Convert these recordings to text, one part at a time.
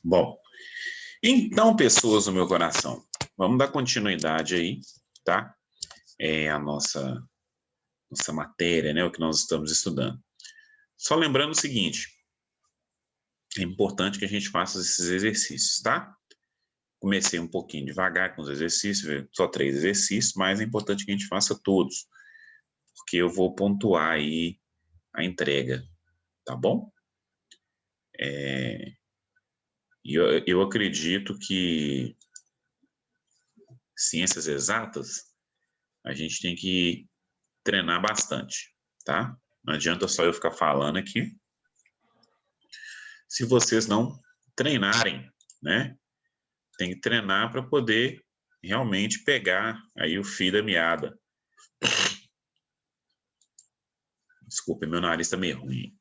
Bom, então, pessoas do meu coração, vamos dar continuidade aí, tá? A nossa matéria, né? O que nós estamos estudando. Só lembrando o seguinte, é importante que a gente faça esses exercícios, tá? Comecei um pouquinho devagar com os exercícios, só 3 exercícios, mas é importante que a gente faça todos, porque eu vou pontuar aí a entrega, tá bom? Eu acredito que ciências exatas, a gente tem que treinar bastante, tá? Não adianta só eu ficar falando aqui, se vocês não treinarem, né? Tem que treinar para poder realmente pegar aí o fio da meada. Desculpa, meu nariz está meio ruim.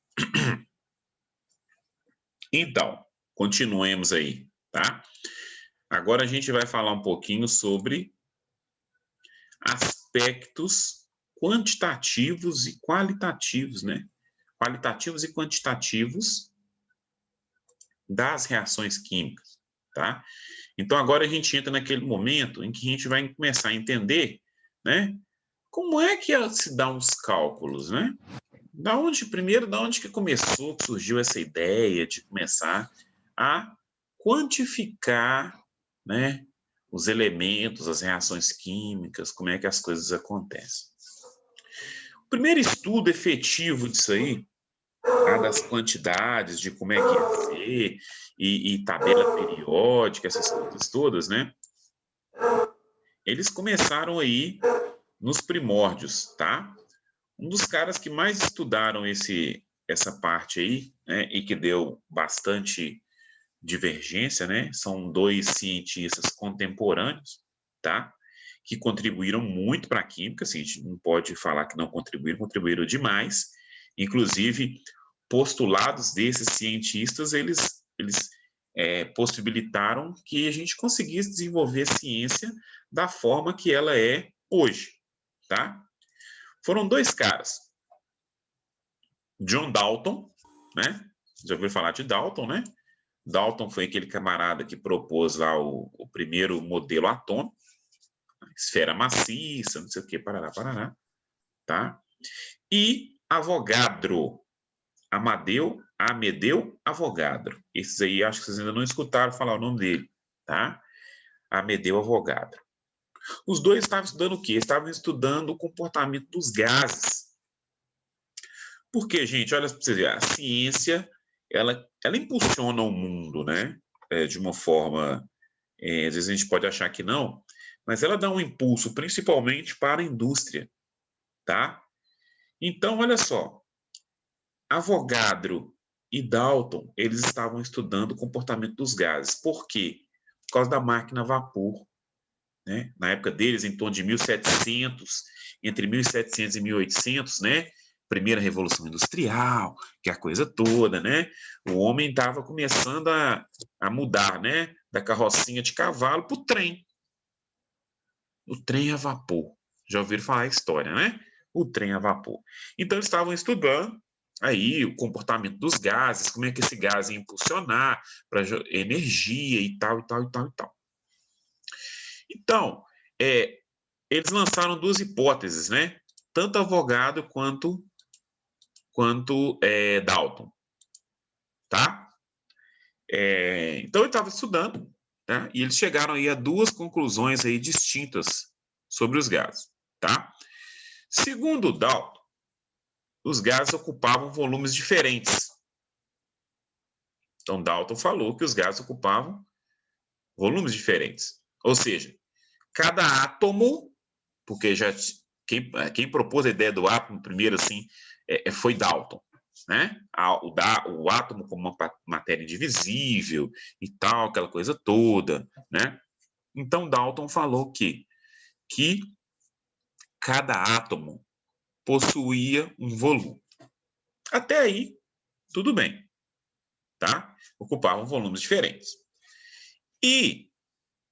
Então, continuemos aí, tá? Agora a gente vai falar um pouquinho sobre aspectos quantitativos e qualitativos, né? Qualitativos e quantitativos das reações químicas, tá? Então agora a gente entra naquele momento em que a gente vai começar a entender, né? Como é que se dá os cálculos, né? Da onde que começou, que surgiu essa ideia de começar a quantificar, né, os elementos, as reações químicas, como é que as coisas acontecem. O primeiro estudo efetivo disso aí, das quantidades, de como é que ia ser, e tabela periódica, essas coisas todas, né? Eles começaram aí nos primórdios, tá? Um dos caras que mais estudaram essa parte aí, né, e que deu bastante divergência, né, são 2 cientistas contemporâneos, tá? Que contribuíram muito para a química, assim, a gente não pode falar que não contribuíram, contribuíram demais. Inclusive, postulados desses cientistas, eles possibilitaram que a gente conseguisse desenvolver a ciência da forma que ela é hoje, tá? Foram 2 caras, John Dalton, né? Já ouviu falar de Dalton, né? Dalton foi aquele camarada que propôs lá o primeiro modelo atômico, esfera maciça, não sei o que, parará, tá? E Avogadro, Amedeu Avogadro. Esses aí acho que vocês ainda não escutaram falar o nome dele, tá? Amedeu Avogadro. Os dois estavam estudando o quê? Estavam estudando o comportamento dos gases. Porque, gente, olha para vocês verem, a ciência, ela impulsiona o mundo, né? De uma forma, às vezes a gente pode achar que não, mas ela dá um impulso principalmente para a indústria, tá? Então, olha só, Avogadro e Dalton, eles estavam estudando o comportamento dos gases. Por quê? Por causa da máquina a vapor, né? Na época deles, em torno de 1700, entre 1700 e 1800, né? Primeira Revolução Industrial, que é a coisa toda, né? O homem estava começando a mudar, né? Da carrocinha de cavalo para o trem. O trem a vapor. Já ouviram falar a história, né? O trem a vapor. Então, eles estavam estudando aí o comportamento dos gases, como é que esse gás ia impulsionar para energia e tal, e tal, e tal, e tal. Então, eles lançaram 2 hipóteses, né? Tanto Avogadro quanto Dalton, tá? Então, ele estava estudando, tá? E eles chegaram aí a 2 conclusões aí distintas sobre os gases, tá? Segundo Dalton, os gases ocupavam volumes diferentes. Então, Dalton falou que os gases ocupavam volumes diferentes. Ou seja, cada átomo, porque já quem propôs a ideia do átomo primeiro assim foi Dalton, né? O átomo como uma matéria indivisível e tal, aquela coisa toda, né? Então Dalton falou que cada átomo possuía um volume. Até aí, tudo bem, tá? Ocupavam volumes diferentes. E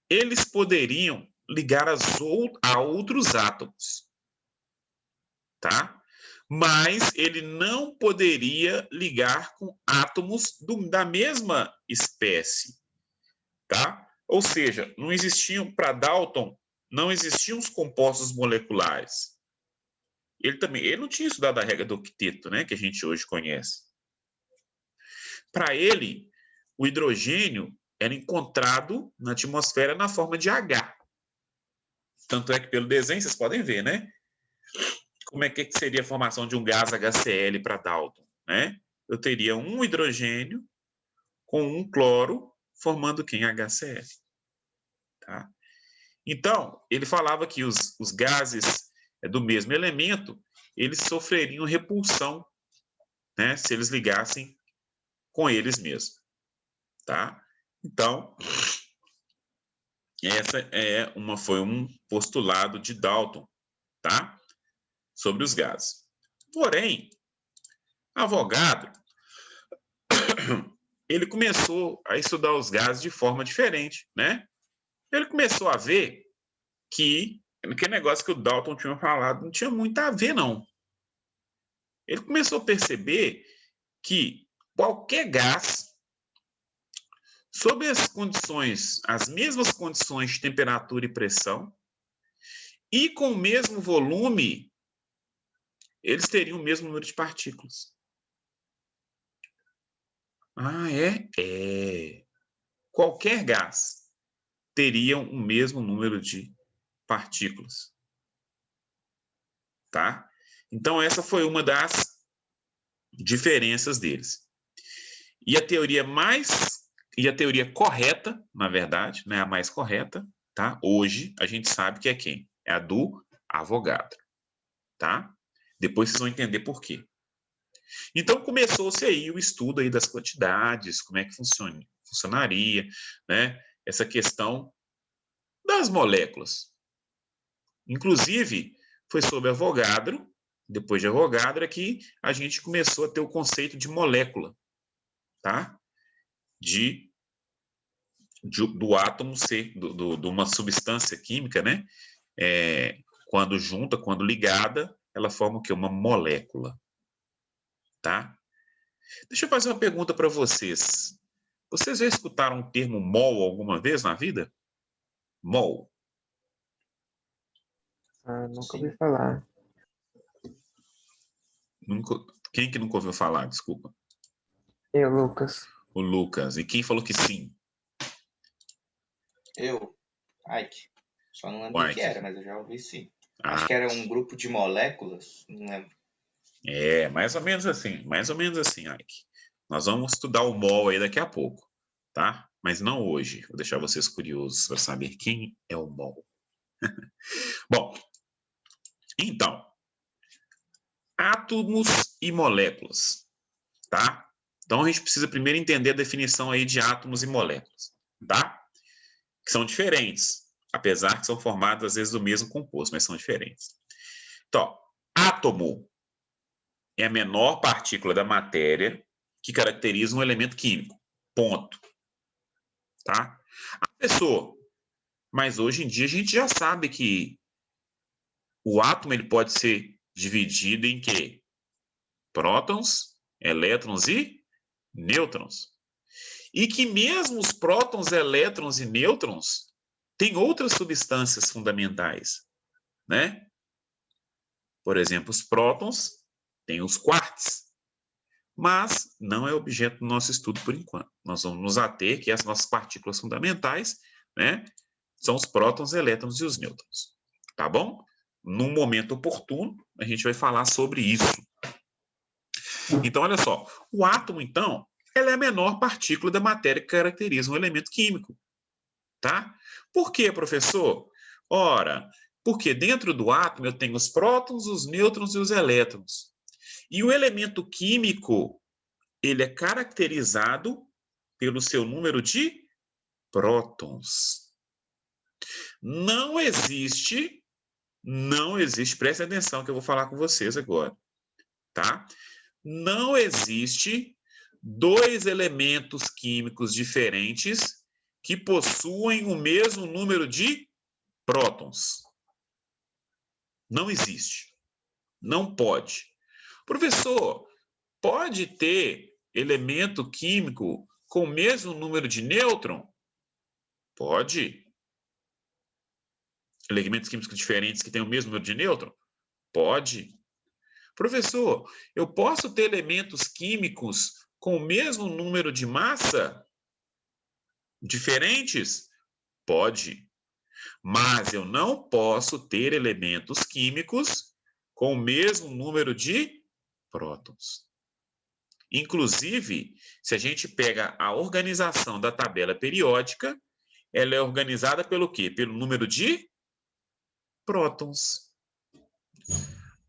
eles poderiam ligar a outros átomos, tá? Mas ele não poderia ligar com átomos da mesma espécie, tá? Ou seja, não existiam, para Dalton, não existiam os compostos moleculares. Ele não tinha estudado a regra do octeto, né, que a gente hoje conhece. Para ele, o hidrogênio era encontrado na atmosfera na forma de H. Tanto é que pelo desenho vocês podem ver, né? Como é que seria a formação de um gás HCl para Dalton, né? Eu teria um hidrogênio com um cloro formando quem? HCl. Tá? Então, ele falava que os gases do mesmo elemento, eles sofreriam repulsão, né, se eles ligassem com eles mesmos. Tá? Então, essa foi um postulado de Dalton, tá? Sobre os gases. Porém, Avogadro, ele começou a estudar os gases de forma diferente, né? Ele começou a ver que aquele negócio que o Dalton tinha falado não tinha muito a ver, não. Ele começou a perceber que qualquer gás, sob as condições, as mesmas condições de temperatura e pressão, e com o mesmo volume, eles teriam o mesmo número de partículas. Ah, é? É. Qualquer gás teria o mesmo número de partículas. Tá? Então, essa foi uma das diferenças deles. E a teoria correta, na verdade, né, a mais correta, tá? Hoje a gente sabe que é quem? É a do Avogadro, tá? Depois vocês vão entender por quê. Então começou-se aí o estudo aí das quantidades, como é que funcionaria, né? Essa questão das moléculas. Inclusive, foi sobre Avogadro, depois de Avogadro, é que a gente começou a ter o conceito de molécula, tá? Do átomo ser, de uma substância química, né? Quando junta, quando ligada, ela forma o quê? Uma molécula, tá? Deixa eu fazer uma pergunta para vocês. Vocês já escutaram o termo mol alguma vez na vida? Mol. Nunca ouvi falar. Nunca... Quem que nunca ouviu falar? Desculpa. Eu, Lucas. O Lucas. E quem falou que sim? Eu, Ike. Só não lembro o que era, mas eu já ouvi sim. Acho que era um grupo de moléculas, não lembro. Mais ou menos assim, Ike. Nós vamos estudar o mol aí daqui a pouco, tá? Mas não hoje. Vou deixar vocês curiosos para saber quem é o mol. Bom, então, átomos e moléculas, tá? Então a gente precisa primeiro entender a definição aí de átomos e moléculas, tá? Que são diferentes, apesar que são formados às vezes do mesmo composto, mas são diferentes. Então, átomo é a menor partícula da matéria que caracteriza um elemento químico. Ponto. Tá? Professor, mas hoje em dia a gente já sabe que o átomo ele pode ser dividido em quê? Prótons, elétrons e nêutrons. E que mesmo os prótons, elétrons e nêutrons têm outras substâncias fundamentais, né? Por exemplo, os prótons têm os quarks, mas não é objeto do nosso estudo por enquanto. Nós vamos nos ater que as nossas partículas fundamentais, né, são os prótons, elétrons e os nêutrons. Tá bom? Num momento oportuno, a gente vai falar sobre isso. Então, olha só. O átomo, então, ela é a menor partícula da matéria que caracteriza um elemento químico. Tá? Por quê, professor? Ora, porque dentro do átomo eu tenho os prótons, os nêutrons e os elétrons. E o elemento químico, ele é caracterizado pelo seu número de prótons. Não existe, preste atenção que eu vou falar com vocês agora, tá? Não existe dois elementos químicos diferentes que possuem o mesmo número de prótons. Não existe. Não pode. Professor, pode ter elemento químico com o mesmo número de nêutron? Pode. Elementos químicos diferentes que têm o mesmo número de nêutron? Pode. Professor, eu posso ter elementos químicos com o mesmo número de massa diferentes? Pode. Mas eu não posso ter elementos químicos com o mesmo número de prótons. Inclusive, se a gente pega a organização da tabela periódica, ela é organizada pelo quê? Pelo número de prótons.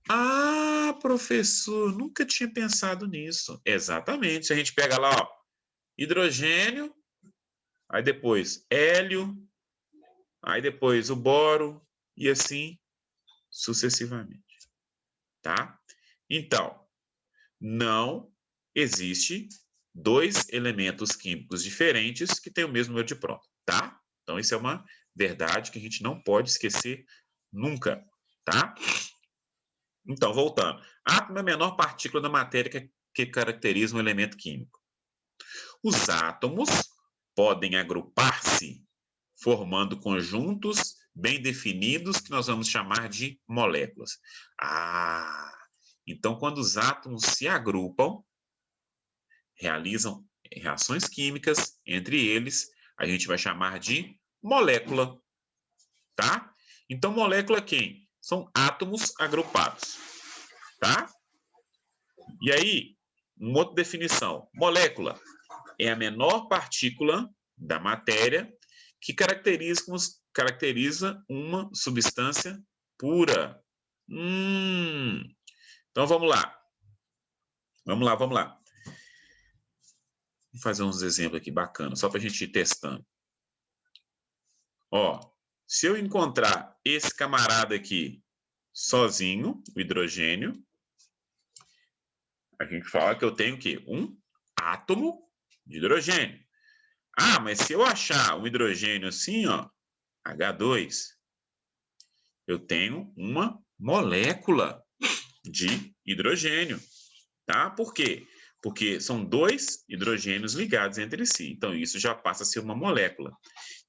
Ah, professor, nunca tinha pensado nisso. Exatamente. Se a gente pega lá, ó, hidrogênio, aí depois hélio, aí depois o boro, e assim sucessivamente. Tá? Então, não existe dois elementos químicos diferentes que têm o mesmo número de prótons, tá? Então, isso é uma verdade que a gente não pode esquecer nunca, tá? Então, voltando. Átomo é a menor partícula da matéria que caracteriza um elemento químico. Os átomos podem agrupar-se formando conjuntos bem definidos que nós vamos chamar de moléculas. Então quando os átomos se agrupam, realizam reações químicas entre eles, a gente vai chamar de molécula, tá? Então molécula quem? São átomos agrupados, tá? E aí, uma outra definição. Molécula é a menor partícula da matéria que caracteriza uma substância pura. Então, vamos lá. Vamos lá. Vamos fazer uns exemplos aqui bacanas, só para a gente ir testando. Ó, se eu encontrar esse camarada aqui sozinho, o hidrogênio, a gente fala que eu tenho o quê? Um átomo de hidrogênio. Mas se eu achar um hidrogênio assim, ó, H2, eu tenho uma molécula de hidrogênio, tá? Por quê? Porque são dois hidrogênios ligados entre si. Então, isso já passa a ser uma molécula.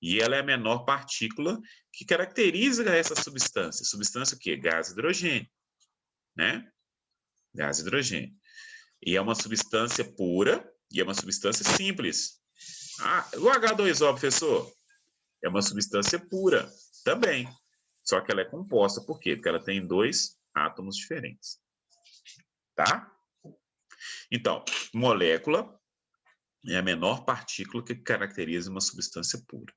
E ela é a menor partícula que caracteriza essa substância. Substância o quê? Gás hidrogênio, né? Gás hidrogênio. E é uma substância pura e é uma substância simples. O H2O, professor, é uma substância pura também. Só que ela é composta. Por quê? Porque ela tem dois átomos diferentes. Tá? Então, molécula é a menor partícula que caracteriza uma substância pura.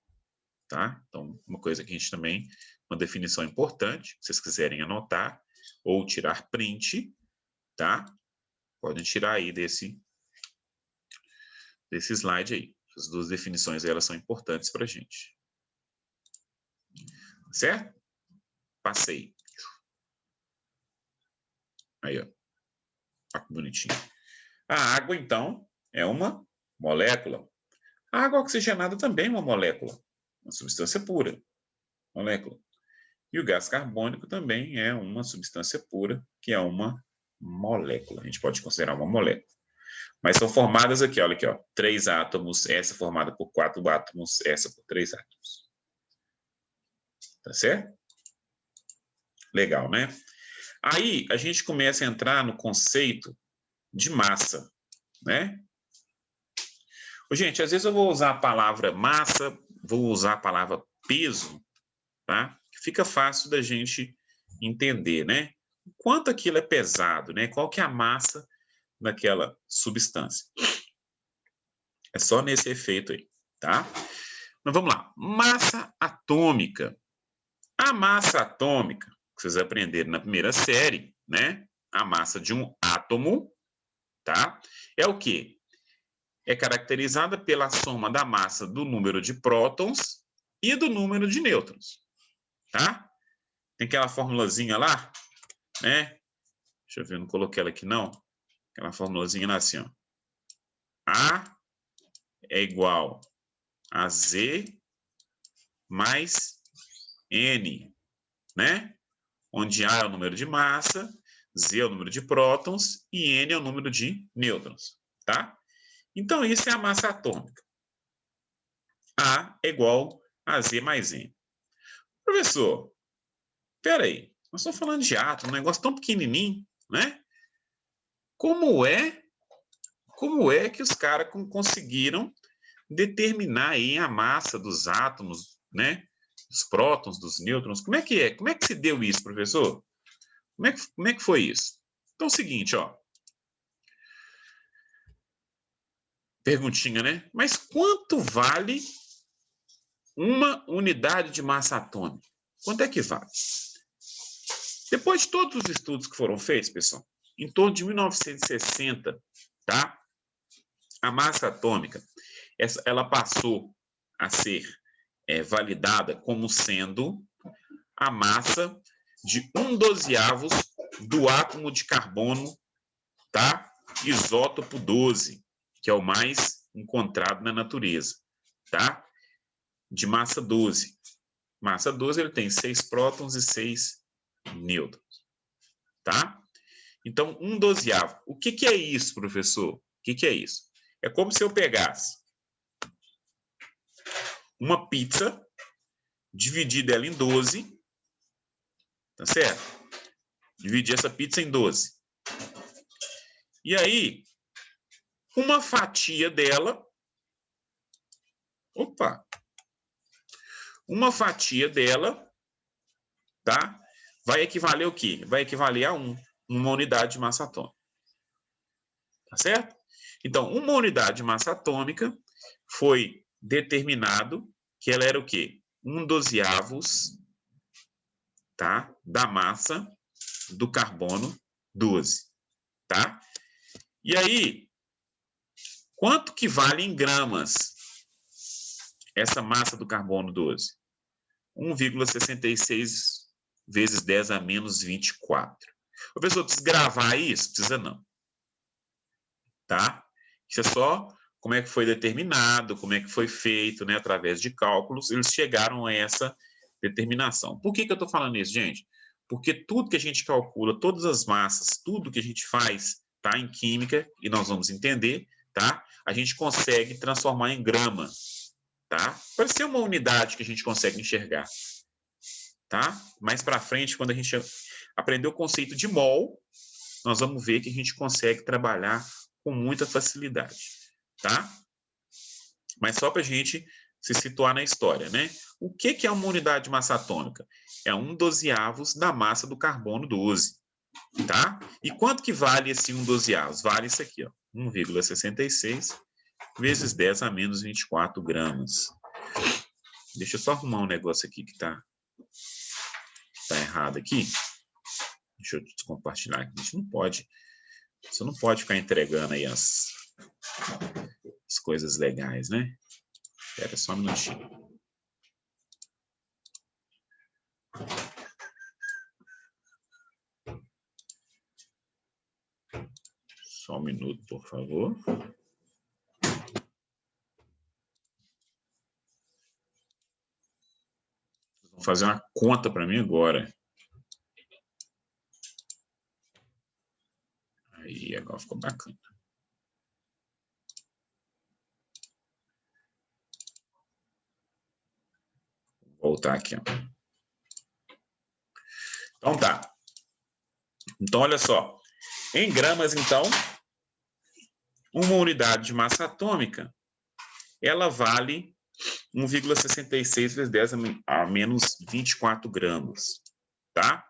Tá? Então, uma coisa que a gente também, uma definição importante, se vocês quiserem anotar ou tirar print, tá? Podem tirar aí desse slide aí. As duas definições, elas são importantes para a gente. Certo? Passei. Aí, ó. Olha que bonitinho. A água, então, é uma molécula. A água oxigenada também é uma molécula. Uma substância pura. Molécula. E o gás carbônico também é uma substância pura, que é uma molécula. A gente pode considerar uma molécula. Mas são formadas aqui, olha aqui, ó, 3 átomos, essa formada por 4 átomos, essa por 3 átomos. Tá certo? Legal, né? Aí a gente começa a entrar no conceito de massa, né? Gente, às vezes eu vou usar a palavra massa, vou usar a palavra peso, tá? Fica fácil da gente entender, né? O quanto aquilo é pesado, né? Qual que é a massa daquela substância. É só nesse efeito aí, tá? Então vamos lá. Massa atômica. A massa atômica, que vocês aprenderam na primeira série, né? A massa de um átomo, tá? É o quê? É caracterizada pela soma da massa do número de prótons e do número de nêutrons, tá? Tem aquela formulazinha lá, né? Deixa eu ver, não coloquei ela aqui não. Aquela formulazinha lá assim, ó. A é igual a Z mais N, né? Onde A é o número de massa, Z é o número de prótons e N é o número de nêutrons, tá? Então, isso é a massa atômica. A é igual AZ mais M. Professor, espera aí, nós estamos falando de átomo, um negócio tão pequenininho, né? Como é que os caras conseguiram determinar aí a massa dos átomos, né? Dos prótons, dos nêutrons? Como é que é? Como é que se deu isso, professor? Como é que foi isso? Então é o seguinte, ó. Perguntinha, né? Mas quanto vale uma unidade de massa atômica? Quanto é que vale? Depois de todos os estudos que foram feitos, pessoal, em torno de 1960, tá? A massa atômica, ela passou a ser validada como sendo a massa de 1/12 do átomo de carbono, tá? Isótopo 12, que é o mais encontrado na natureza, tá? De massa 12. Massa 12, ele tem 6 prótons e 6 nêutrons, tá? Então, 1/12. O que é isso, professor? O que é isso? É como se eu pegasse uma pizza, dividir ela em 12, tá certo? Dividir essa pizza em 12. E aí, uma fatia dela, uma fatia dela, tá? Vai equivaler o quê? Vai equivaler a uma unidade de massa atômica. Tá certo? Então, uma unidade de massa atômica foi determinado que ela era o quê? 1/12, tá? Da massa do carbono 12, tá? E aí, quanto que vale em gramas essa massa do carbono 12? 1,66 vezes 10 a menos 24. A pessoa precisa gravar isso? Precisa não. Tá? Isso é só como é que foi determinado, como é que foi feito, né? Através de cálculos, eles chegaram a essa determinação. Por que eu estou falando isso, gente? Porque tudo que a gente calcula, todas as massas, tudo que a gente faz, tá? Em química, e nós vamos entender, tá? A gente consegue transformar em grama, tá? Para ser uma unidade que a gente consegue enxergar, tá? Mais para frente, quando a gente aprender o conceito de mol, nós vamos ver que a gente consegue trabalhar com muita facilidade, tá? Mas só para a gente se situar na história, né? O que é uma unidade de massa atômica? É 1/12 da massa do carbono 12, tá? E quanto que vale esse 1/12? Vale isso aqui, ó, 1,66 vezes 10 a menos 24 gramas. Deixa eu só arrumar um negócio aqui que tá errado aqui. Deixa eu compartilhar aqui. Você não pode ficar entregando aí as coisas legais, né? Espera só um minutinho. Só um minuto, por favor. Vou fazer uma conta para mim agora. Aí, agora ficou bacana. Vou voltar aqui, ó. Então tá. Então, olha só. Em gramas, então, uma unidade de massa atômica, ela vale 1,66 vezes 10 a menos 24 gramas, tá?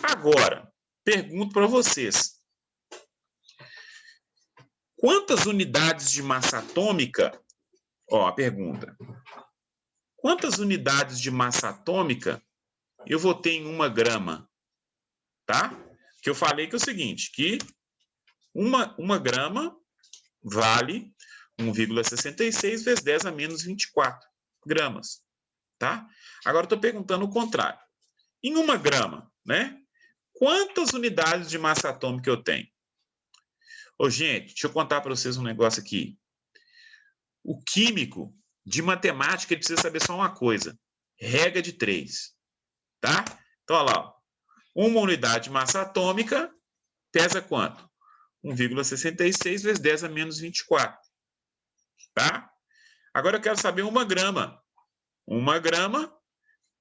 Agora, pergunto para vocês. Quantas unidades de massa atômica, ó, a pergunta. Quantas unidades de massa atômica eu vou ter em 1 grama, tá? Que eu falei que é o seguinte, que uma grama vale 1,66 vezes 10 a menos 24 gramas, tá? Agora eu estou perguntando o contrário. Em 1 grama, né? Quantas unidades de massa atômica eu tenho? Ô, gente, deixa eu contar para vocês um negócio aqui. O químico de matemática, ele precisa saber só uma coisa. Regra de 3, tá? Então, olha lá. Uma unidade de massa atômica pesa quanto? 1,66 vezes 10 a menos 24, tá? Agora eu quero saber 1 grama. 1 grama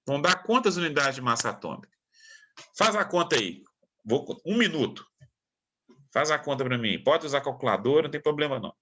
vão dar quantas unidades de massa atômica? Faz a conta aí. 1 minuto. Faz a conta para mim. Pode usar calculadora, não tem problema não.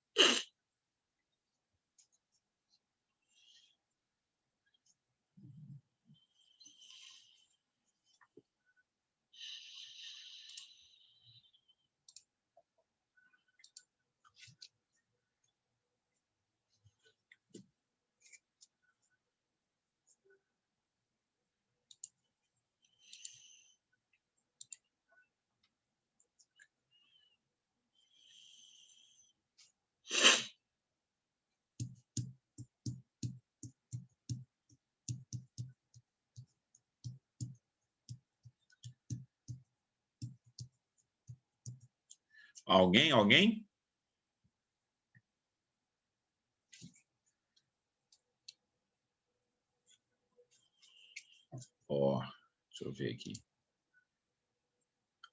Alguém? Ó, deixa eu ver aqui.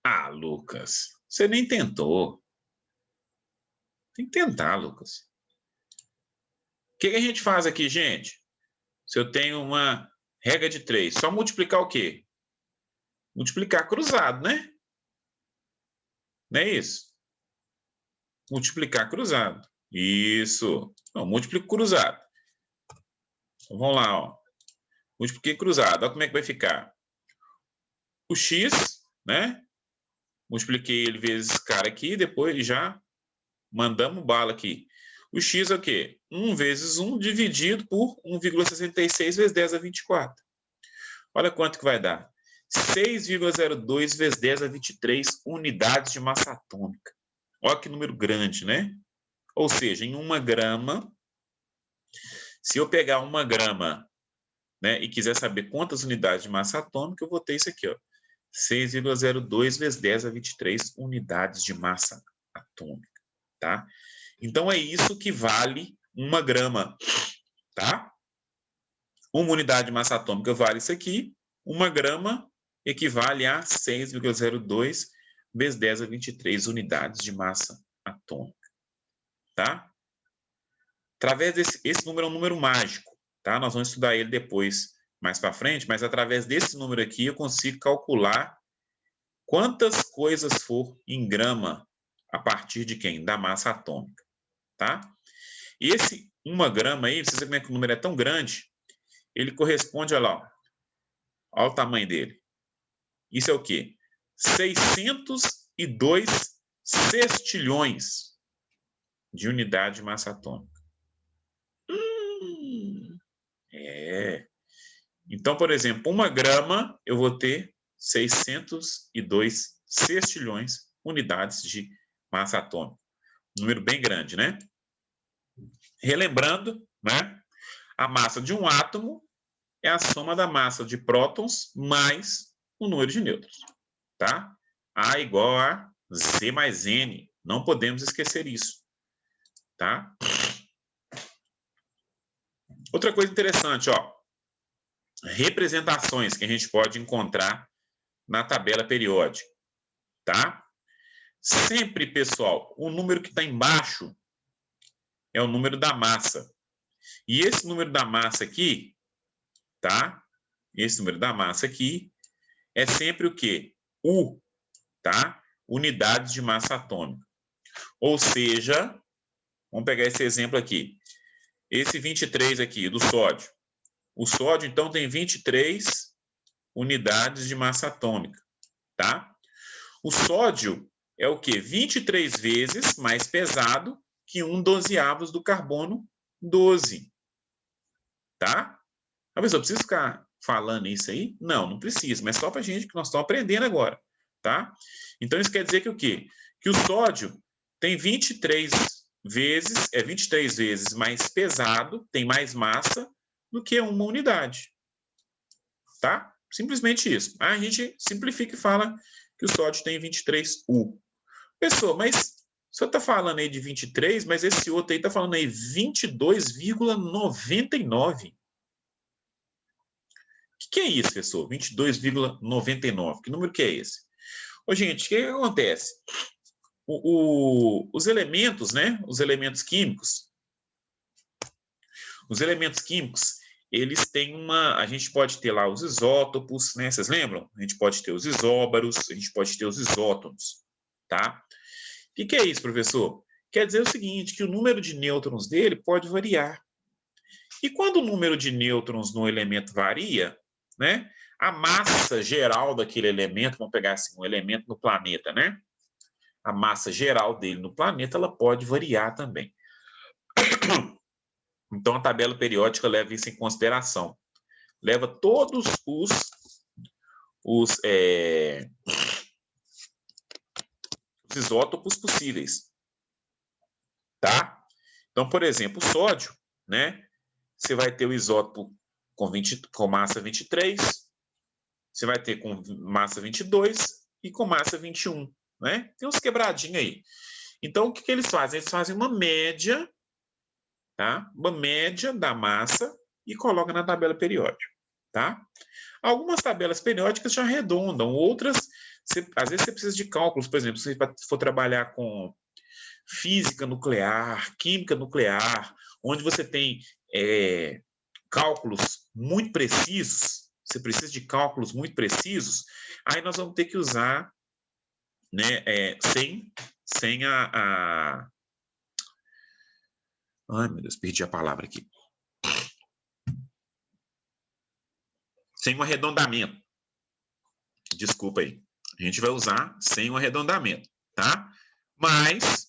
Ah, Lucas, você nem tentou. Tem que tentar, Lucas. O que a gente faz aqui, gente? Se eu tenho uma regra de 3, só multiplicar o quê? Multiplicar cruzado, né? Não é isso? Multiplicar cruzado. Isso. Não, multiplico cruzado. Então, vamos lá, ó. Multipliquei cruzado. Olha como é que vai ficar. O x, né? Multipliquei ele vezes esse cara aqui, depois já mandamos bala aqui. O x é o quê? 1 vezes 1 dividido por 1,66 vezes 10 a 24. Olha quanto que vai dar. 6,02 vezes 10 a 23 unidades de massa atômica. Olha que número grande, né? Ou seja, em 1 grama, se eu pegar 1 grama, né, e quiser saber quantas unidades de massa atômica, eu vou ter isso aqui, ó. 6,02 vezes 10 a 23 unidades de massa atômica, tá? Então, é isso que vale 1 grama, tá? 1 unidade de massa atômica vale isso aqui. 1 grama equivale a 6,02 vezes 10 a 23 unidades de massa atômica, tá? Através esse número é um número mágico, tá? Nós vamos estudar ele depois, mais para frente, mas através desse número aqui eu consigo calcular quantas coisas for em grama a partir de quem? Da massa atômica, tá? E esse 1 grama aí, vocês veem como é que o número é tão grande, ele corresponde, olha lá, olha o tamanho dele. Isso é o quê? 602 sextilhões de unidade de massa atômica. É. Então, por exemplo, 1 grama, eu vou ter 602 sextilhões unidades de massa atômica. Um número bem grande, né? Relembrando, né? A massa de um átomo é a soma da massa de prótons mais o número de nêutrons, tá? A igual a Z mais N. Não podemos esquecer isso, tá? Outra coisa interessante, ó. Representações que a gente pode encontrar na tabela periódica, tá? Sempre, pessoal, o número que está embaixo é o número da massa. E esse número da massa aqui, tá? Esse número da massa aqui é sempre o quê? U, tá? Unidades de massa atômica. Ou seja, vamos pegar esse exemplo aqui. Esse 23 aqui, do sódio. O sódio, então, tem 23 unidades de massa atômica, tá? O sódio é o quê? 23 vezes mais pesado que 1/12 do carbono 12, tá? A pessoa precisa ficar falando isso aí? Não, não precisa, mas só para a gente que nós estamos aprendendo agora, tá? Então, isso quer dizer que o quê? Que o sódio tem 23 vezes mais pesado, tem mais massa do que 1 unidade, tá? Simplesmente isso. A gente simplifica e fala que o sódio tem 23U. Pessoa, mas o senhor está falando aí de 23, mas esse outro aí está falando aí 22,99. O que é isso, pessoal? 22,99. Que número que é esse? Ô, gente, o que acontece? Os elementos, né? Os elementos químicos, eles têm a gente pode ter lá os isótopos, né? Vocês lembram? A gente pode ter os isóbaros, a gente pode ter os isótons, tá? O que é isso, professor? Quer dizer o seguinte, que o número de nêutrons dele pode variar. E quando o número de nêutrons no elemento varia, né? A massa geral daquele elemento, vamos pegar assim, um elemento no planeta, né? A massa geral dele no planeta, ela pode variar também. Então, a tabela periódica leva isso em consideração. Leva todos os isótopos possíveis, tá? Então, por exemplo, o sódio, né? Você vai ter o isótopo com massa 23, você vai ter com massa 22 e com massa 21, né? Tem uns quebradinhos aí. Então, o que eles fazem? Eles fazem uma média, tá? Uma média da massa e colocam na tabela periódica, tá? Algumas tabelas periódicas já arredondam, outras, às vezes você precisa de cálculos, por exemplo, se você for trabalhar com física nuclear, química nuclear, onde você tem cálculos muito precisos, você precisa de cálculos muito precisos, aí nós vamos ter que usar, né, sem ai, meu Deus, perdi a palavra aqui. Sem um arredondamento. Desculpa aí. A gente vai usar sem um arredondamento, tá? Mas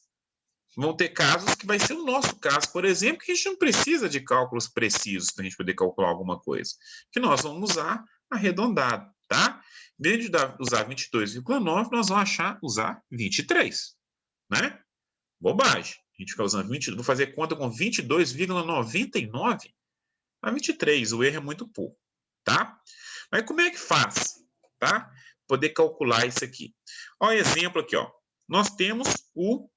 vão ter casos que vai ser o nosso caso, por exemplo, que a gente não precisa de cálculos precisos para a gente poder calcular alguma coisa. Que nós vamos usar arredondado, tá? Em vez de usar 22,9, nós vamos usar 23, né? Bobagem. A gente fica usando 20, vou fazer conta com 22,99 a 23. O erro é muito pouco, tá? Mas como é que faz, tá? Poder calcular isso aqui. Olha o exemplo aqui, ó. Nós temos o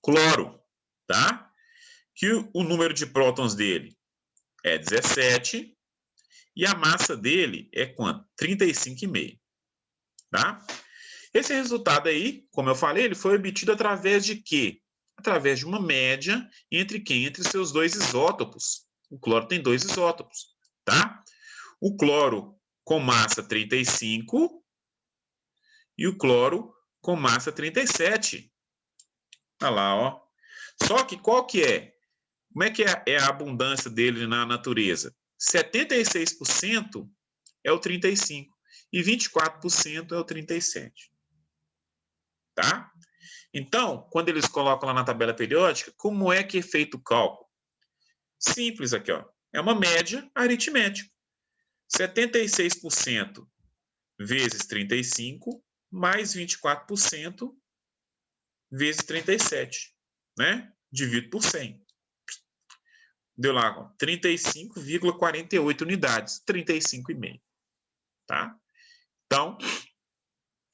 cloro, tá? Que o número de prótons dele é 17 e a massa dele é quanto? 35,5, tá? Esse resultado aí, como eu falei, ele foi obtido através de quê? Através de uma média entre quem? Entre seus dois isótopos. O cloro tem dois isótopos, tá? O cloro com massa 35 e o cloro com massa 37. Olha lá, ó. Só que qual que é? Como é que é a abundância dele na natureza? 76% é o 35 e 24% é o 37. Tá? Então, quando eles colocam lá na tabela periódica, como é que é feito o cálculo? Simples aqui, ó. É uma média aritmética. 76% vezes 35 mais 24% vezes 37, né? Divido por 100. Deu lá 35,48 unidades, 35,5, tá? Então,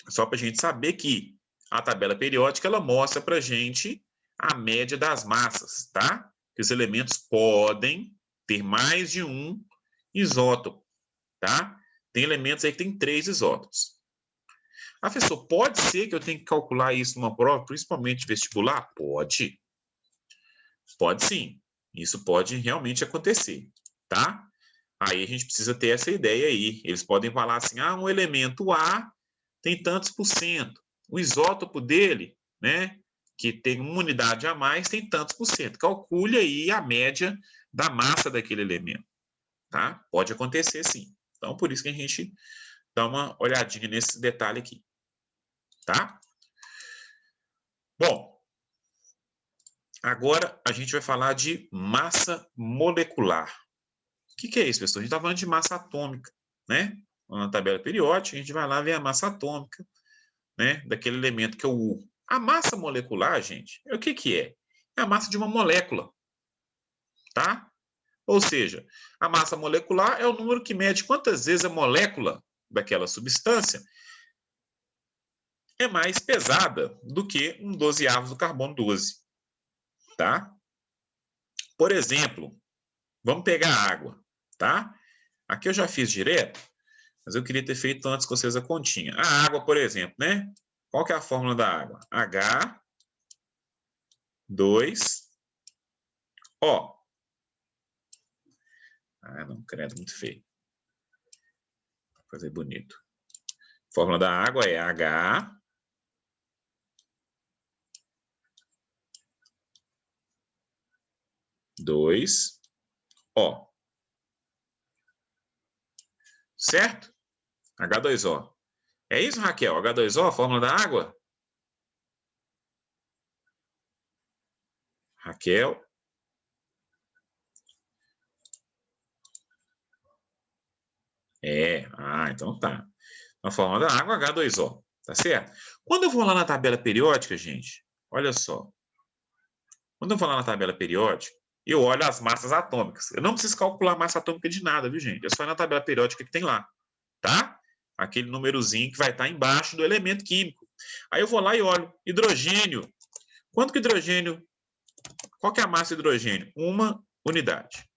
só para a gente saber que a tabela periódica, ela mostra para a gente a média das massas, tá? Que os elementos podem ter mais de um isótopo, tá? Tem elementos aí que tem 3 isótopos. Professor, pode ser que eu tenha que calcular isso numa prova, principalmente vestibular? Pode. Pode sim. Isso pode realmente acontecer, tá? Aí a gente precisa ter essa ideia aí. Eles podem falar assim, um elemento A tem tantos por cento. O isótopo dele, né, que tem uma unidade a mais, tem tantos por cento. Calcule aí a média da massa daquele elemento, tá? Pode acontecer sim. Então, por isso que a gente dá uma olhadinha nesse detalhe aqui, tá? Bom, agora a gente vai falar de massa molecular. O que é isso, pessoal? A gente está falando de massa atômica, né? Na tabela periódica, a gente vai lá ver a massa atômica, né? Daquele elemento que é o U. A massa molecular, gente, o que é? É a massa de uma molécula, tá? Ou seja, a massa molecular é o número que mede quantas vezes a molécula daquela substância é mais pesada do que um 12º do carbono 12, tá? Por exemplo, vamos pegar a água, tá? Aqui eu já fiz direto, mas eu queria ter feito antes com vocês a continha. A água, por exemplo, né? Qual que é a fórmula da água? H2O. Ah, não, credo, muito feio. Vou fazer bonito. Fórmula da água é H dois O. Certo? H2O. É isso, Raquel? H2O, fórmula da água? Raquel? Então tá. A fórmula da água, H2O. Tá certo? Quando eu vou lá na tabela periódica, gente, olha só. Quando eu vou lá na tabela periódica, eu olho as massas atômicas. Eu não preciso calcular a massa atômica de nada, viu, gente? É só ir na tabela periódica que tem lá, tá? Aquele númerozinho que vai estar embaixo do elemento químico. Aí eu vou lá e olho. Hidrogênio. Quanto que hidrogênio... Qual que é a massa de hidrogênio? 1 unidade.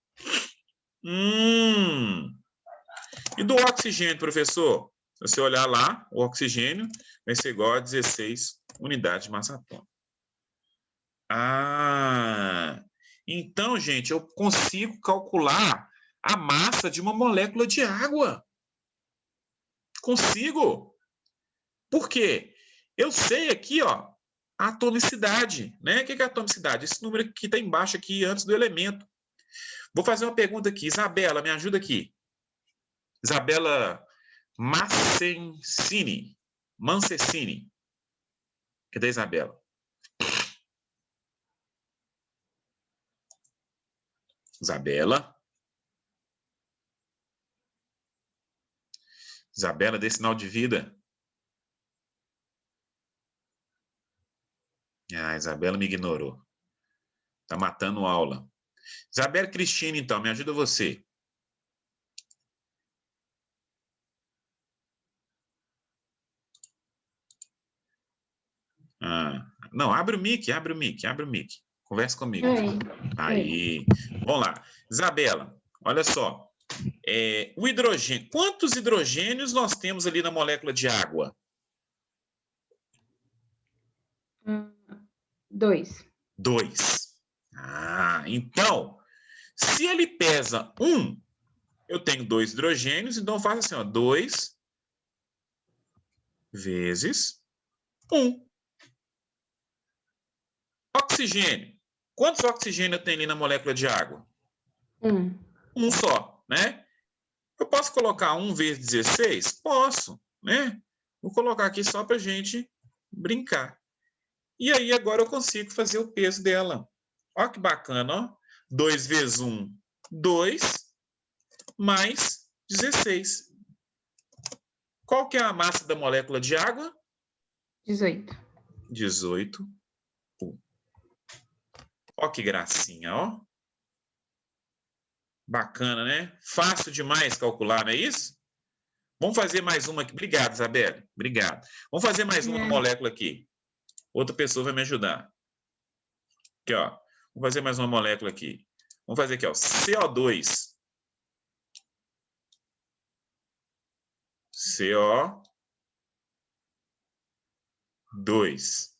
E do oxigênio, professor? Se você olhar lá, o oxigênio vai ser igual a 16 unidades de massa atômica. Então, gente, eu consigo calcular a massa de uma molécula de água. Consigo. Por quê? Eu sei aqui, ó, a atomicidade, né? O que é a atomicidade? Esse número que está embaixo aqui, antes do elemento. Vou fazer uma pergunta aqui. Isabela, me ajuda aqui. Isabela Mancini. Cadê a Isabela? Isabela, dê sinal de vida. A Isabela me ignorou. Tá matando aula. Isabela Cristina, então, me ajuda você. Não, abre o mic. Conversa comigo. Aí. Vamos lá. Isabela, olha só. O hidrogênio. Quantos hidrogênios nós temos ali na molécula de água? 2. 2. Então, se ele pesa 1, eu tenho 2 hidrogênios, então eu faço assim, ó, 2 vezes 1. Oxigênio. Quantos oxigênios tem ali na molécula de água? 1. 1 só, né? Eu posso colocar 1 vezes 16? Posso, né? Vou colocar aqui só para a gente brincar. E aí agora eu consigo fazer o peso dela. Olha que bacana, ó. 2 vezes 1, 2, mais 16. Qual que é a massa da molécula de água? 18. 18. Ó que gracinha, ó. Bacana, né? Fácil demais calcular, não é isso? Vamos fazer mais uma aqui. Obrigado, Isabela. Obrigado. Vamos fazer mais uma molécula aqui. Outra pessoa vai me ajudar. Aqui, ó. Vamos fazer mais uma molécula aqui. Vamos fazer aqui, ó. CO2. CO2.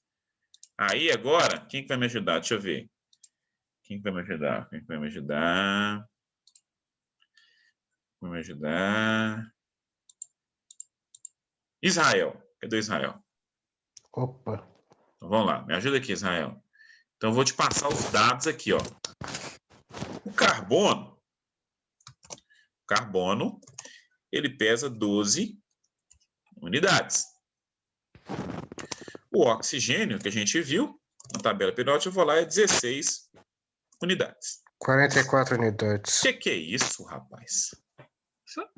Aí, agora, quem que vai me ajudar? Deixa eu ver. Quem vai me ajudar? Israel. Cadê o Israel? Opa. Então, vamos lá. Me ajuda aqui, Israel. Então, eu vou te passar os dados aqui, ó. O carbono, ele pesa 12 unidades. O oxigênio, que a gente viu na tabela periódica, eu vou lá, é 16 unidades. 44 unidades. Que é isso, rapaz? Deixa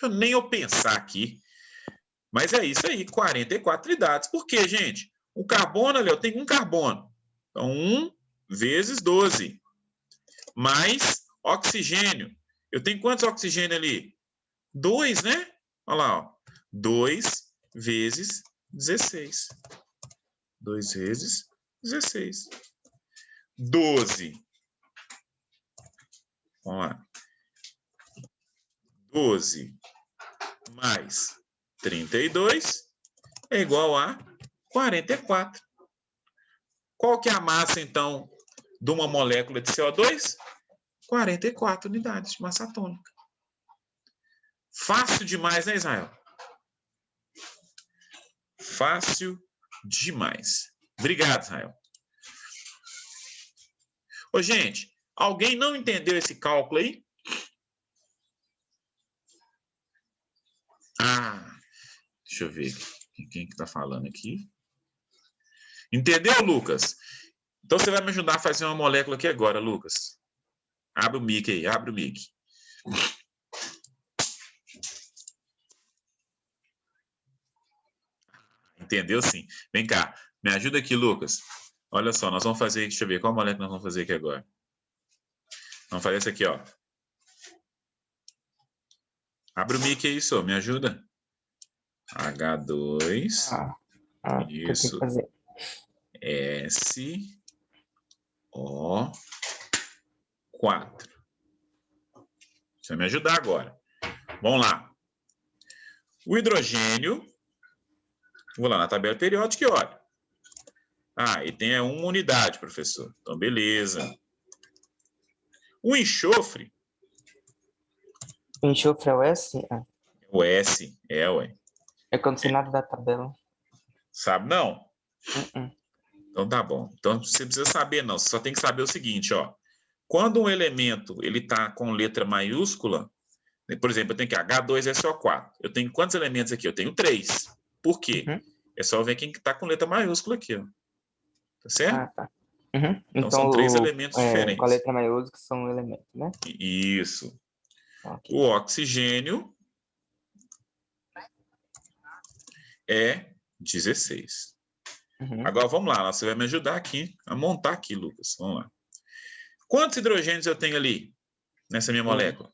eu nem eu pensar aqui. Mas é isso aí, 44 unidades. Por quê, gente? O carbono ali, eu tenho um carbono. Então, 1 vezes 12. Mais oxigênio. Eu tenho quantos oxigênio ali? 2, né? Olha lá, ó. 2 vezes 16. 2 vezes 16. 12. Vamos lá. 12 mais 32 é igual a 44. Qual que é a massa, então, de uma molécula de CO2? 44 unidades de massa atômica. Fácil demais, né, Israel? Fácil demais. Obrigado, Israel. Ô, gente, alguém não entendeu esse cálculo aí? Ah, deixa eu ver quem que está falando aqui. Entendeu, Lucas? Então, você vai me ajudar a fazer uma molécula aqui agora, Lucas. Abre o mic aí, abre o mic. Entendeu, sim. Vem cá, me ajuda aqui, Lucas. Olha só, nós vamos fazer, deixa eu ver, qual molécula nós vamos fazer aqui agora? Vamos fazer essa aqui, ó. Abre o mic aí, só, me ajuda. H2. Isso. SO4. Você vai me ajudar agora. Vamos lá. O hidrogênio, vou lá na tabela periódica e olha. Ah, e tem uma unidade, professor. Então, beleza. O enxofre. O enxofre é o S? O S, ué. É condicionado da tabela. Sabe não? Então tá bom. Então você precisa saber não, você só tem que saber o seguinte, ó. Quando um elemento ele tá com letra maiúscula, por exemplo, eu tenho aqui H2SO4. Eu tenho quantos elementos aqui? Eu tenho 3. Por quê? É só ver quem tá com letra maiúscula aqui, ó. Tá certo? Ah, tá. Então são 3 elementos diferentes. Com a letra maiúscula são elementos, né? Isso. Okay. O oxigênio é 16. Agora, vamos lá. Você vai me ajudar aqui a montar aqui, Lucas. Vamos lá. Quantos hidrogênios eu tenho ali nessa minha molécula?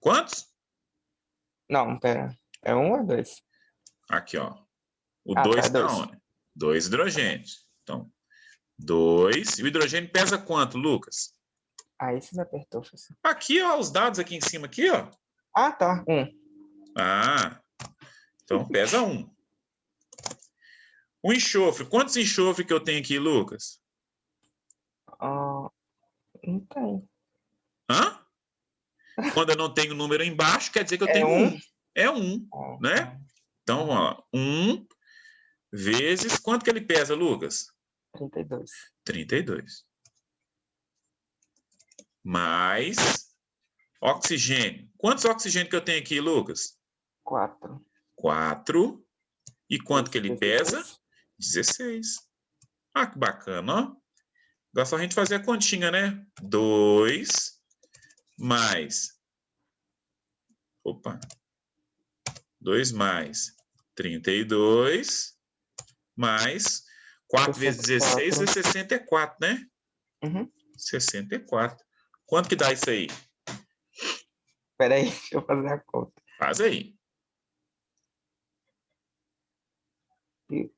Quantos? Não, pera. É 1 ou 2? Aqui, ó. O 2 tá onde? 2 hidrogênios. Então, 2. E o hidrogênio pesa quanto, Lucas? Aí você me apertou, professor. Aqui, ó. Os dados aqui em cima, aqui, ó. Ah, tá. 1. Ah. Então, pesa 1. O enxofre. Quantos enxofre que eu tenho aqui, Lucas? Não tem. Hã? Quando eu não tenho número embaixo, quer dizer que eu tenho 1. É 1, né? Então, vamos lá. 1 vezes... Quanto que ele pesa, Lucas? 32. 32. Mais oxigênio. Quantos oxigênio que eu tenho aqui, Lucas? 4. 4. E quanto que ele 16. pesa? 16. Ah, que bacana, ó. Agora só a gente fazer a continha, né? 2 mais... Opa. 2 mais 32 mais 4 vezes 16 é 64, né? 64. Quanto que dá isso aí? Espera aí, deixa eu fazer a conta. Faz aí.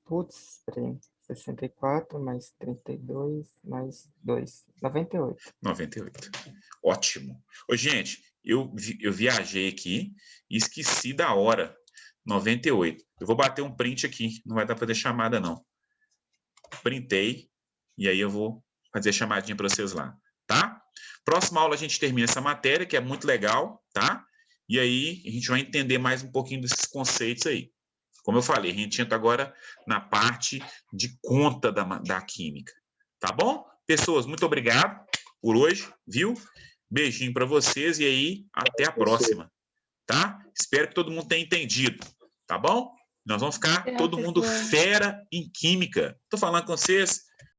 Putz, 64 mais 32 mais 2. 98. 98. Ótimo. Ô, gente, eu viajei aqui e esqueci da hora. 98. Eu vou bater um print aqui. Não vai dar para fazer chamada, não. Printei. E aí eu vou fazer a chamadinha para vocês lá. Tá? Próxima aula a gente termina essa matéria, que é muito legal. Tá? E aí a gente vai entender mais um pouquinho desses conceitos aí. Como eu falei, a gente entra agora na parte de conta da química. Tá bom? Pessoas, muito obrigado por hoje, viu? Beijinho para vocês e aí até a próxima. Tá? Espero que todo mundo tenha entendido. Tá bom? Nós vamos ficar todo mundo fera em química. Tô falando com vocês.